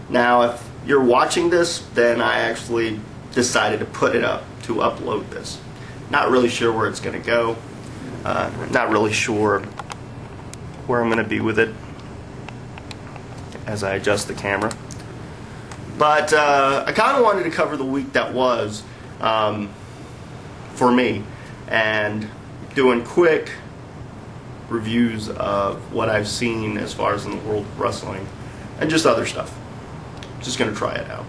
Now, if you're watching this, then I actually decided to put it up, to upload this. Not really sure where it's going to go. Not really sure where I'm going to be with it as I adjust the camera. But I kind of wanted to cover the week that was for me, and doing quick reviews of what I've seen as far as in the world of wrestling and just other stuff. Just going to try it out.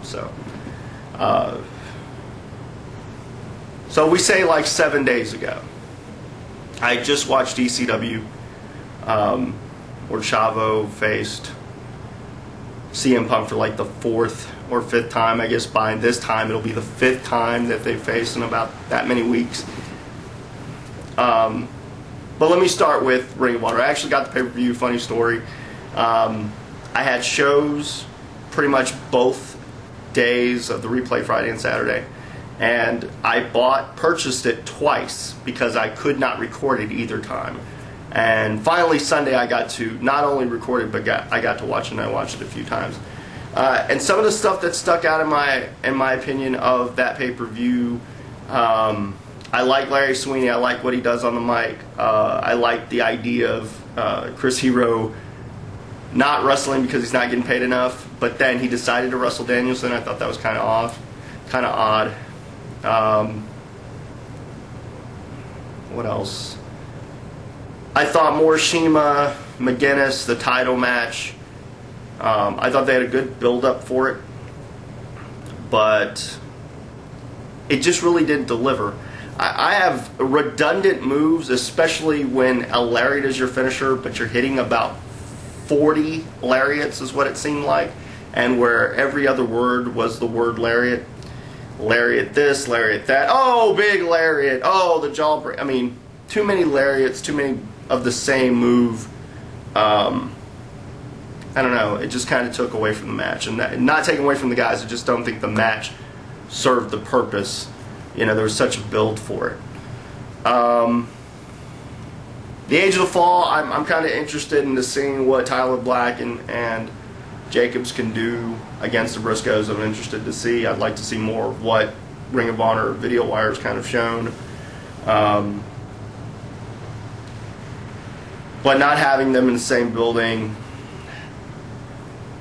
So we say like 7 days ago, I just watched ECW where Chavo faced CM Punk for like the 4th or 5th time. I guess by this time it'll be the 5th time that they faced in about that many weeks. But let me start with Ring of Honor. I actually got the pay-per-view. Funny story. I had shows pretty much both days of the replay, Friday and Saturday. And I purchased it twice because I could not record it either time. And finally Sunday I got to not only record it, but I got to watch it, and I watched it a few times. And some of the stuff that stuck out in my opinion of that pay-per-view, I like Larry Sweeney. I like what he does on the mic. I like the idea of Chris Hero not wrestling because he's not getting paid enough, but then he decided to wrestle Danielson. I thought that was kind of odd. What else? I thought Morishima, McGuinness, the title match, I thought they had a good build-up for it, but it just really didn't deliver. I have redundant moves, especially when a lariat is your finisher, but you're hitting about 40 lariats is what it seemed like, and where every other word was the word lariat. Lariat this, lariat that. Oh, big lariat. Oh, the jawbreaker. I mean, too many lariats, too many of the same move. I don't know. It just kind of took away from the match. And not taking away from the guys, I just don't think the match served the purpose. You know, there was such a build for it. The Age of the Fall, I'm kind of interested in seeing what Tyler Black and Jacobs can do against the Briscoes. I'm interested to see. I'd like to see more of what Ring of Honor Video Wire's kind of shown. But not having them in the same building,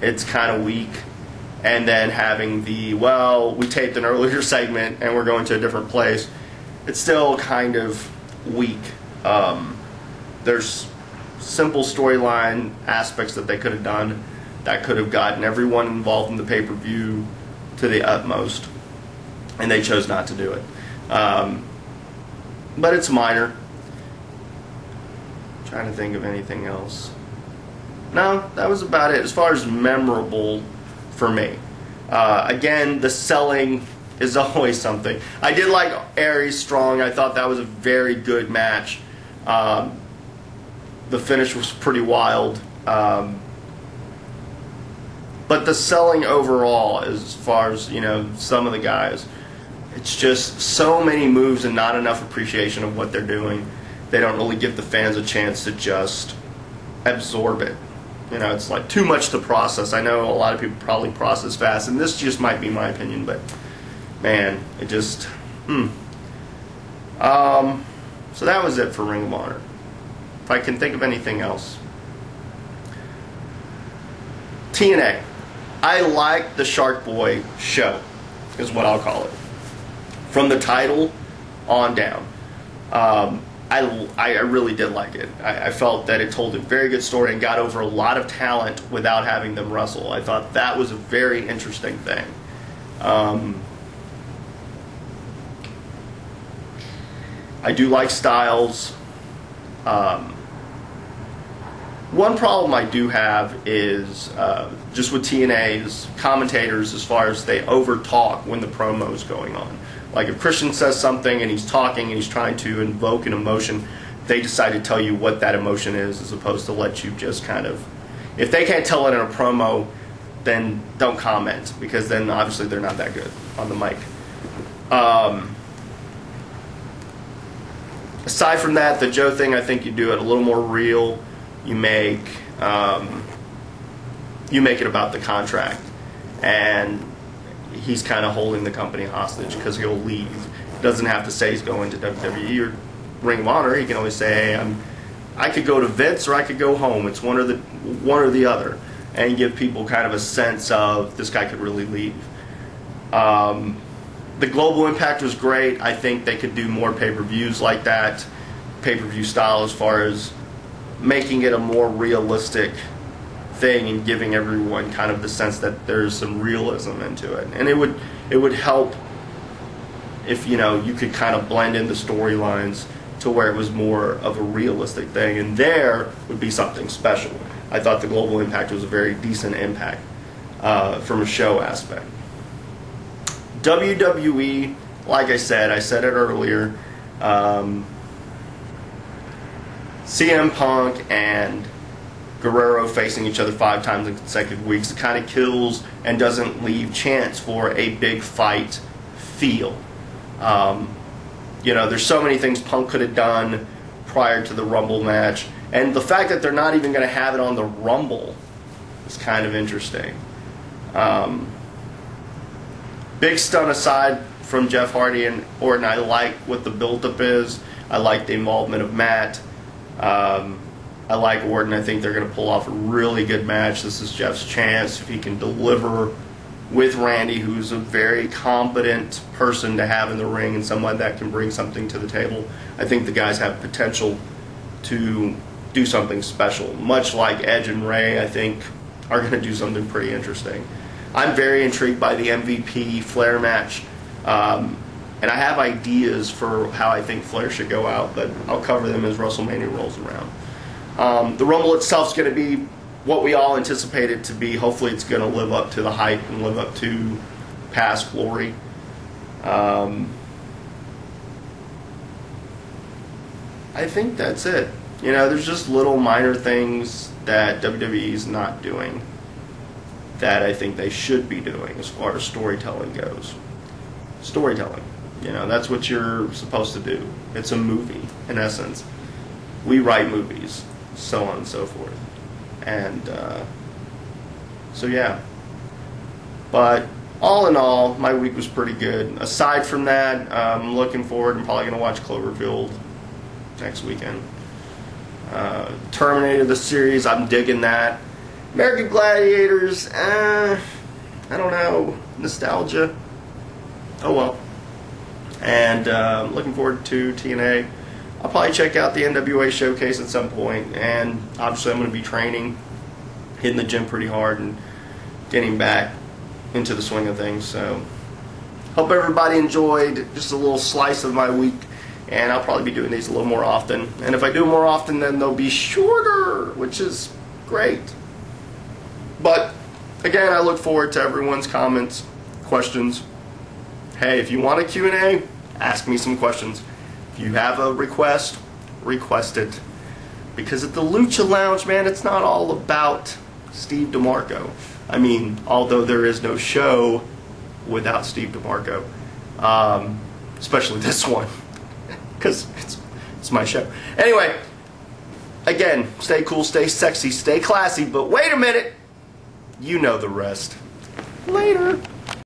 it's kind of weak. And then having we taped an earlier segment and we're going to a different place, it's still kind of weak. There's simple storyline aspects that they could have done that could have gotten everyone involved in the pay-per-view to the utmost, and they chose not to do it. But it's minor. I'm trying to think of anything else. No, that was about it as far as memorable for me. Again, the selling is always something. I did like Aries Strong. I thought that was a very good match. The finish was pretty wild. But the selling overall, as far as, you know, some of the guys, it's just so many moves and not enough appreciation of what they're doing. They don't really give the fans a chance to just absorb it. You know, it's like too much to process. I know a lot of people probably process fast, and this just might be my opinion, but man, it just, So that was it for Ring of Honor. If I can think of anything else. TNA. I like the Shark Boy show, is what I'll call it. From the title on down. I really did like it. I felt that it told a very good story and got over a lot of talent without having them wrestle. I thought that was a very interesting thing. I do like Styles. One problem I do have is just with TNA's commentators, as far as they over-talk when the promo is going on. Like if Christian says something and he's talking and he's trying to invoke an emotion, they decide to tell you what that emotion is as opposed to let you just kind of... If they can't tell it in a promo, then don't comment, because then obviously they're not that good on the mic. Aside from that, the Joe thing, I think you do it a little more real. You make it about the contract, and he's kind of holding the company hostage because he'll leave. He doesn't have to say he's going to WWE or Ring of Honor. He can always say, hey, I could go to Vince or I could go home. It's one or the other, and give people kind of a sense of this guy could really leave. The Global Impact was great. I think they could do more pay-per-views like that, pay-per-view style, as far as making it a more realistic thing and giving everyone kind of the sense that there's some realism into it. And it would help if, you know, you could kind of blend in the storylines to where it was more of a realistic thing, and there would be something special. I thought the Global Impact was a very decent impact from a show aspect. WWE, like I said it earlier, CM Punk and Guerrero facing each other 5 times in consecutive weeks kind of kills and doesn't leave chance for a big fight feel. You know, there's so many things Punk could have done prior to the Rumble match, and the fact that they're not even going to have it on the Rumble is kind of interesting. Big stun aside from Jeff Hardy and Orton, I like what the build-up is. I like the involvement of Matt. I like Orton. I think they're going to pull off a really good match. This is Jeff's chance if he can deliver with Randy, who's a very competent person to have in the ring and someone that can bring something to the table. I think the guys have potential to do something special. Much like Edge and Ray, I think, are going to do something pretty interesting. I'm very intrigued by the MVP Flair match, and I have ideas for how I think Flair should go out, but I'll cover them as WrestleMania rolls around. The Rumble itself is going to be what we all anticipate it to be. Hopefully it's going to live up to the hype and live up to past glory. I think that's it. You know, there's just little minor things that WWE is not doing that I think they should be doing as far as storytelling goes. Storytelling. You know, that's what you're supposed to do. It's a movie, in essence. We write movies, so on and so forth. And, so yeah. But, all in all, my week was pretty good. Aside from that, I'm looking forward. I'm probably going to watch Cloverfield next weekend. Terminator, the series, I'm digging that. American Gladiators, I don't know. Nostalgia. Oh well. And looking forward to TNA. I'll probably check out the NWA showcase at some point, and obviously I'm going to be training, hitting the gym pretty hard, and getting back into the swing of things. So, hope everybody enjoyed just a little slice of my week, and I'll probably be doing these a little more often. And if I do them more often, then they'll be shorter, which is great. But, again, I look forward to everyone's comments, questions. Hey, if you want a Q&A, ask me some questions. If you have a request, request it. Because at the Lucha Lounge, man, it's not all about Steve DeMarco. I mean, although there is no show without Steve DeMarco. Especially this one. Because it's my show. Anyway, again, stay cool, stay sexy, stay classy. But wait a minute. You know the rest. Later.